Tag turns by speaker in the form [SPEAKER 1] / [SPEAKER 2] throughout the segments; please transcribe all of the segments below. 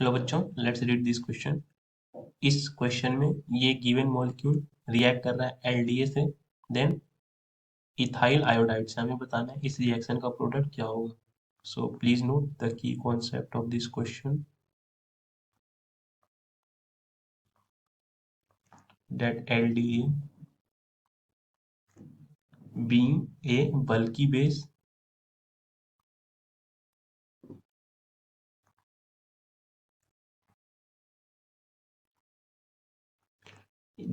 [SPEAKER 1] Hello बच्चों, let's read this question. इस question में ये गिवन मॉलिक्यूल रिएक्ट कर रहा है एलडीए से, देन इथाइल आयोडाइड से। हमें बताना है इस रिएक्शन का प्रोडक्ट क्या होगा। So please note the key concept of this question, that LDA being a bulky base,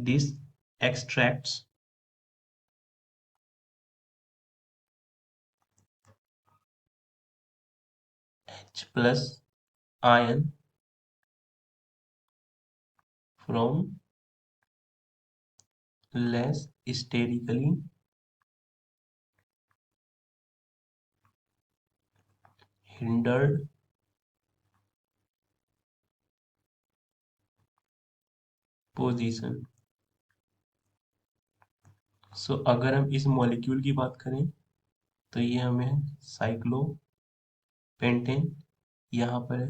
[SPEAKER 1] this extracts H plus ion from less sterically hindered position। सो अगर हम इस मॉलिक्यूल की बात करें तो ये हमें साइक्लोपेंटेन, यहाँ पर है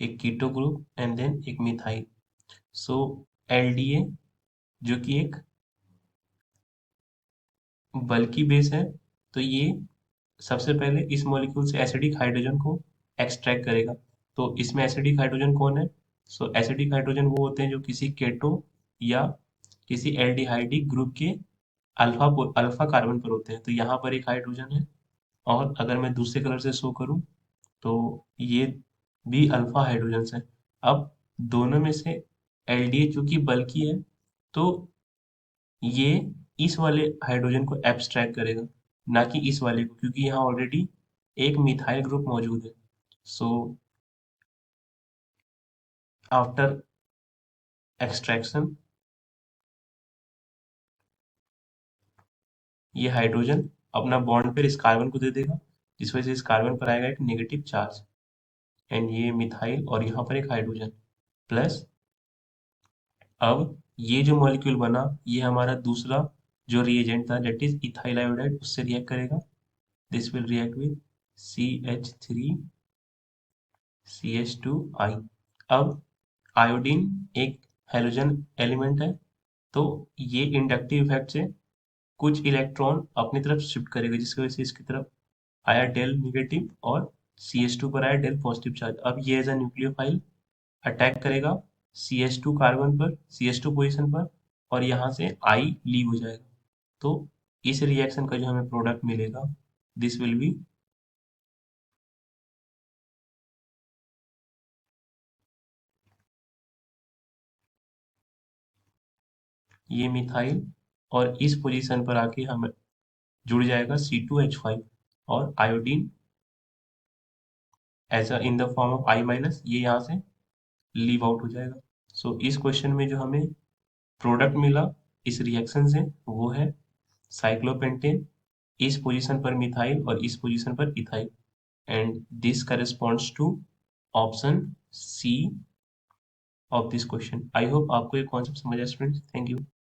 [SPEAKER 1] एक कीटो ग्रुप एंड देन एक मिथाइल। सो एलडीए जो कि एक बल्की बेस है, तो ये सबसे पहले इस मॉलिक्यूल से एसिडिक हाइड्रोजन को एक्सट्रैक्ट करेगा। तो इसमें एसिडिक हाइड्रोजन कौन है? सो एसिडिक हाइड्रोजन वो होते हैं जो किसी केटो या किसी एल्डिहाइडिक ग्रुप के अल्फा अल्फा कार्बन पर होते हैं। तो यहाँ पर एक हाइड्रोजन है, और अगर मैं दूसरे कलर से शो करूँ तो ये भी अल्फा हाइड्रोजन है। अब दोनों में से एलडीए चूंकि बल्की है, तो ये इस वाले हाइड्रोजन को एब्स्ट्रैक्ट करेगा, ना कि इस वाले को, क्योंकि यहाँ ऑलरेडी एक मिथाइल ग्रुप मौजूद है। सो आफ्टर एक्सट्रैक्शन ये हाइड्रोजन अपना बॉन्ड पर इस कार्बन को दे देगा, जिस वजह से इस कार्बन पर आएगा एक नेगेटिव चार्ज, एंड ये मिथाइल और यहाँ पर एक हाइड्रोजन प्लस। अब ये जो मॉलिक्यूल बना, ये हमारा दूसरा जो रिएजेंट था, दैट इज इथाइल आयोडाइड, उससे रिएक्ट करेगा। This will react with CH3CH2I। अब आयोडीन एक हैलोजन एलिमेंट है, तो ये इंडक्टिव इफेक्ट से कुछ इलेक्ट्रॉन अपनी तरफ शिफ्ट करेगा, जिसकी वजह से इसकी तरफ आया डेल नेगेटिव और CH2 पर आया डेल पॉजिटिव चार्ज। अब ये एज अ न्यूक्लियोफाइल अटैक करेगा CH2 कार्बन पर, CH2 पोजीशन पर, और यहाँ से आई लीव हो जाएगा। तो इस रिएक्शन का जो हमें प्रोडक्ट मिलेगा, दिस विल बी ये मिथाइल, और इस पोजीशन पर आके हमें जुड़ जाएगा C2H5, और iodine as a in the form of I minus, ये यहाँ से लीव आउट हो जाएगा। सो इस क्वेश्चन में जो हमें प्रोडक्ट मिला इस रिएक्शन से, वो है साइक्लोपेंटेन, इस पोजीशन पर मिथाइल और इस पोजीशन पर ethyl, and this corresponds to option C of this question. I hope आपको ये कॉन्सेप्ट समझ आया स्टूडेंट्स। Thank you.